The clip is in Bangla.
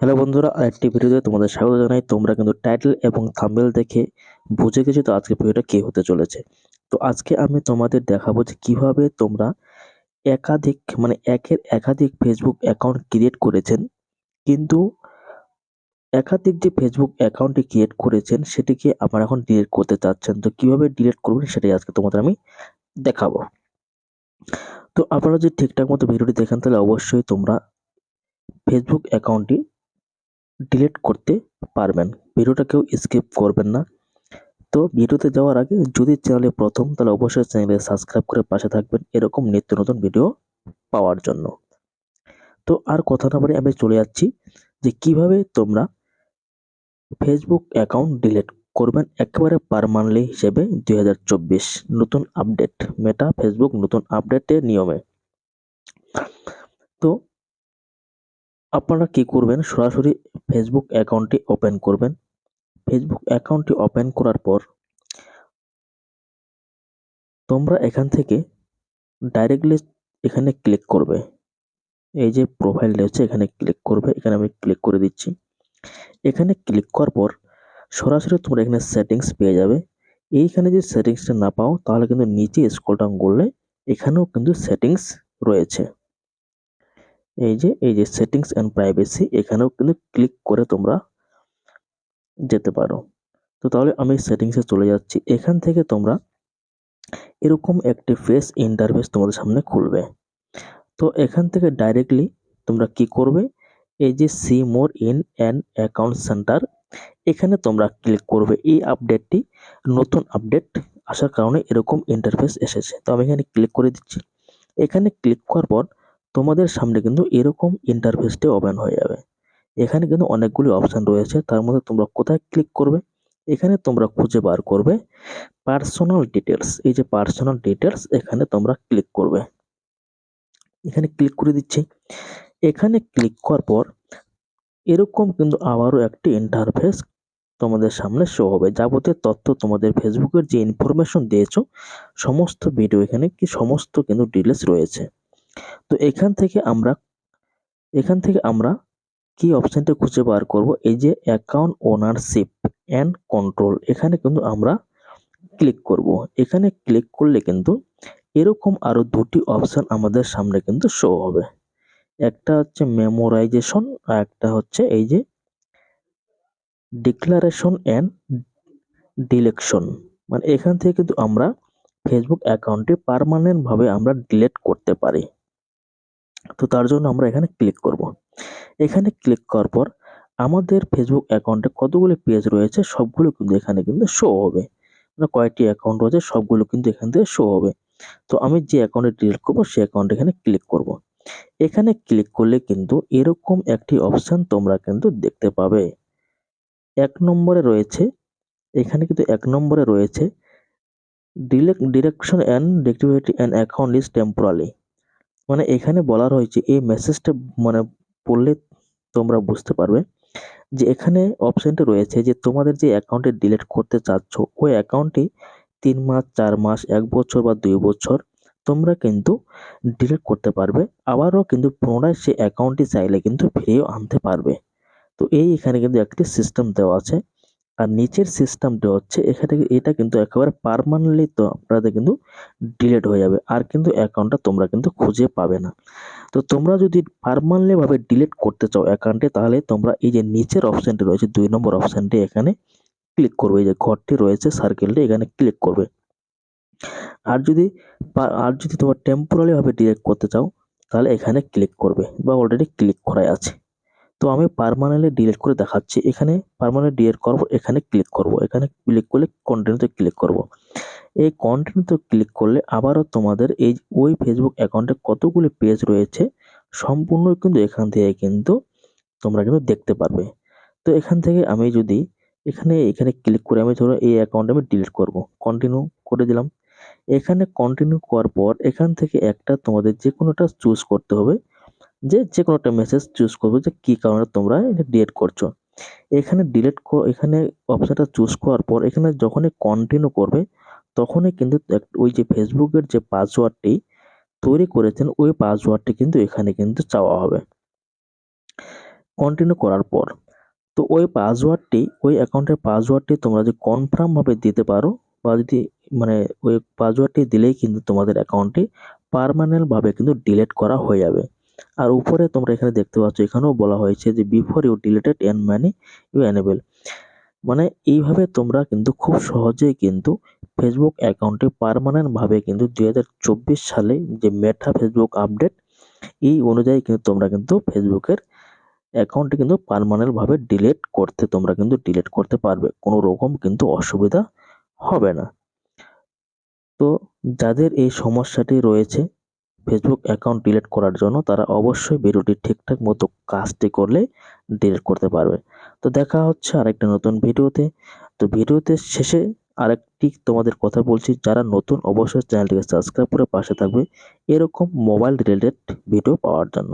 হ্যালো বন্ধুরা, আরেকটি ভিডিওতে তোমাদের স্বাগত জানাই। তোমরা কিন্তু টাইটেল এবং থাম্বনেল দেখে বুঝে গেছো তো আজকের ভিডিওটা কি হতে চলেছে। তো আজকে আমি তোমাদের দেখাবো যে কিভাবে তোমরা একের একাধিক ফেসবুক অ্যাকাউন্ট ক্রিয়েট করেছেন, কিন্তু একাধিক যে ফেসবুক অ্যাকাউন্টটি ক্রিয়েট করেছেন সেটিকে আবার এখন ডিলিট করতে চাচ্ছেন। তো কিভাবে ডিলিট করবেন সেটাই আজকে তোমাদের আমি দেখাবো। তো আপনারা যদি ঠিকঠাক মতো ভিডিওটি দেখেন তাহলে অবশ্যই তোমরা ফেসবুক অ্যাকাউন্টটি ডিলিট করতে পারবেন। ভিডিওটা কেউ স্কিপ করবেন না। তো ভিডিওতে যাওয়ার আগে যদি চ্যানেলে প্রথম, তাহলে অবশ্যই চ্যানেলে সাবস্ক্রাইব করে পাশে থাকবেন এরকম নিত্য নতুন ভিডিও পাওয়ার জন্য। তো আর কথা না বাড়িয়ে আমি চলে যাচ্ছি যে কিভাবে তোমরা ফেসবুক অ্যাকাউন্ট ডিলিট করবেন একেবারে পার্মানেন্টলি হিসেবে 2024 নতুন আপডেট, মেটা ফেসবুক নতুন আপডেটের নিয়মে। তো আপনারা কি করবেন, সরাসরি ফেসবুক অ্যাকাউন্টটি ওপেন করবেন। ফেসবুক অ্যাকাউন্টটি ওপেন করার পর তোমরা এখান থেকে ডাইরেক্টলি এখানে ক্লিক করবে। এই যে প্রোফাইল রয়েছে এখানে ক্লিক করবে। এখানে আমি ক্লিক করে দিচ্ছি। এখানে ক্লিক করার পর সরাসরি তোমরা এখানে সেটিংস পেয়ে যাবে। এইখানে যদি সেটিংসটা না পাও তাহলে কিন্তু নিচে স্ক্রল ডাউন করলে এখানেও কিন্তু সেটিংস রয়েছে। এই যে সেটিংস এন্ড প্রাইভেসি, এখানেও কিন্তু ক্লিক করে তোমরা যেতে পারো। তো তাহলে আমি সেটিংসে চলে যাচ্ছি। এখান থেকে তোমরা এরকম একটি ফেস ইন্টারফেস তোমাদের সামনে খুলবে। তো এখান থেকে ডাইরেক্টলি তোমরা কি করবে, এই যে see more in an account centre, এখানে তোমরা ক্লিক করবে। এই আপডেটটি নতুন আপডেট আসার কারণে এরকম ইন্টারফেস এসেছে। তো আমি এখানে ক্লিক করে দিচ্ছি। এখানে ক্লিক করার পর তোমাদের সামনে কিন্তু এরকম ইন্টারফেসটি ওপেন হয়ে যাবে। এখানে কিন্তু অনেকগুলি অপশন রয়েছে, তার মধ্যে তোমরা কোথায় ক্লিক করবে, এখানে তোমরা খুঁজে বার করবে পার্সোনাল ডিটেলস। এই যে পার্সোনাল ডিটেলস, এখানে তোমরা ক্লিক করবে। এখানে ক্লিক করে দিচ্ছি। এখানে ক্লিক করার পর এরকম কিন্তু আবারও একটি ইন্টারফেস তোমাদের সামনে শো হবে। যাবতীয় তথ্য তোমাদের ফেসবুকের যে ইনফরমেশন দিয়েছো সমস্ত ভিডিও এখানে সমস্ত কিন্তু ডিটেলস রয়েছে। তো এখান থেকে আমরা কি অপশনটা খুঁজে বার করব, এই যে অ্যাকাউন্ট ওনারশিপ অ্যান্ড কন্ট্রোল, এখানে কিন্তু আমরা ক্লিক করব। এখানে ক্লিক করলে কিন্তু এরকম আরো দুটি অপশন আমাদের সামনে কিন্তু শো হবে। একটা হচ্ছে মেমোরাইজেশন, আর একটা হচ্ছে এই যে ডিক্লারেশন অ্যান্ড ডিলেকশন। মানে এখান থেকে কিন্তু আমরা ফেসবুক অ্যাকাউন্টটি পার্মানেন্ট ভাবে আমরা ডিলিট করতে পারি। তো তার জন্য আমরা এখানে ক্লিক করব। এখানে ক্লিক করার পর আমাদের ফেসবুক অ্যাকাউন্টে কতগুলো পেজ রয়েছে সবগুলো কিন্তু এখানে কিন্তু শো হবে। মানে কয়েকটি অ্যাকাউন্ট রয়েছে সবগুলো কিন্তু এখান থেকে শো হবে। তো আমি যে অ্যাকাউন্টে ডিলিট করব সেই অ্যাকাউন্টে এখানে ক্লিক করব। এখানে ক্লিক করলে কিন্তু এরকম একটি অপশন তোমরা কিন্তু দেখতে পাবে। এক নম্বরে রয়েছে, এখানে কিন্তু এক নম্বরে রয়েছে direction and directivity and account is temporary. মানে এখানে বলা রয়েছে, এই মেসেজটা মানে পড়লে তোমরা বুঝতে পারবে যে এখানে অপশনটা রয়েছে যে তোমাদের যে অ্যাকাউন্টে ডিলিট করতে চাচ্ছ ওই অ্যাকাউন্টটি 3 মাস, 4 মাস, 1 বছর বা 2 বছর তোমরা কিন্তু ডিলিট করতে পারবে। আবারও কিন্তু পুনরায় সেই অ্যাকাউন্টটি চাইলে কিন্তু ফিরিয়েও আনতে পারবে। তো এখানে কিন্তু একটি সিস্টেম দেওয়া আছে। আর নিচের সিস্টেমটা হচ্ছে এখানে এটা কিন্তু একেবারে পার্মানেন্টলি তো আপনাদের কিন্তু ডিলিট হয়ে যাবে, আর কিন্তু অ্যাকাউন্টটা তোমরা কিন্তু খুঁজে পাবে না। তো তোমরা যদি পার্মানেন্টলি ভাবে ডিলিট করতে চাও অ্যাকাউন্টে, তাহলে তোমরা এই যে নিচের অপশনটি রয়েছে 2 নম্বর অপশনটি, এখানে ক্লিক করবে। এই যে ঘরটি রয়েছে সার্কেলটি, এখানে ক্লিক করবে। আর যদি তোমরা টেম্পোরারি ভাবে ডিলিট করতে চাও তাহলে এখানে ক্লিক করবে, বা অলরেডি ক্লিক করাই আছে। তো আমি পার্মানেন্টলি ডিলিট করে দেখাচ্ছি। এখানে পার্মানেন্ট ডিলিট করব, এখানে ক্লিক করব। এখানে ক্লিক করলে কন্টিনিউতে ক্লিক করব। এই কন্টিনিউতে ক্লিক করলে আবারও তোমাদের এই ওই ফেসবুক অ্যাকাউন্টে কতগুলি পেজ রয়েছে সম্পূর্ণ কিন্তু এখান থেকে কিন্তু তোমরা কিন্তু দেখতে পারবে। তো এখান থেকে আমি যদি এখানে ক্লিক করে আমি ধরো এই অ্যাকাউন্ট আমি ডিলিট করব, কন্টিনিউ করে দিলাম। এখানে কন্টিনিউ করার পর এখান থেকে একটা তোমাদের যে কোনোটা চুজ করতে হবে, যে কোনো একটা মেসেজ চুজ করবে যে কি কারণে তোমরা এটা ডিলিট করছো। এখানে এখানে অপশনটা চুজ করার পর এখানে যখনই কন্টিনিউ করবে তখনই কিন্তু ওই যে ফেসবুকের যে পাসওয়ার্ডটি তৈরি করেছেন ওই পাসওয়ার্ডটি কিন্তু এখানে কিন্তু চাওয়া হবে। কন্টিনিউ করার পর তো ওই অ্যাকাউন্টের পাসওয়ার্ডটি তোমরা যদি কনফার্ম ভাবে দিতে পারো বা যদি মানে ওই পাসওয়ার্ডটি দিলেই কিন্তু তোমাদের অ্যাকাউন্টটি পার্মানেন্ট ভাবে কিন্তু ডিলিট করা হয়ে যাবে। আর উপরে তোমরা এখানে দেখতে পাচ্ছ, এখানেও বলা হয়েছে যে before you deleted and money you enable, মানে এইভাবে তোমরা কিন্তু খুব সহজেই কিন্তু ফেসবুক অ্যাকাউন্টে পার্মানেন্ট ভাবে কিন্তু 2024 সালে যে মেটা ফেসবুক আপডেট এই অনুযায়ী কিন্তু তোমরা কিন্তু ফেসবুকের অ্যাকাউন্টটি কিন্তু পার্মানেন্ট ভাবে ডিলিট করতে পারবে, কোনো রকম কিন্তু অসুবিধা হবে না। তো যাদের এই সমস্যাটি রয়েছে ফেসবুক অ্যাকাউন্ট ডিলিট করার জন্য, তারা অবশ্যই ভিডিওটি ঠিকঠাক মতো কাজটি করলে ডিলিট করতে পারবে। তো দেখা হচ্ছে আরেকটা নতুন ভিডিওতে। তো ভিডিওতে শেষে আরেকটি তোমাদের কথা বলছি, যারা নতুন অবশ্যই চ্যানেলটিকে সাবস্ক্রাইব করে পাশে থাকবে এরকম মোবাইল রিলেটেড ভিডিও পাওয়ার জন্য।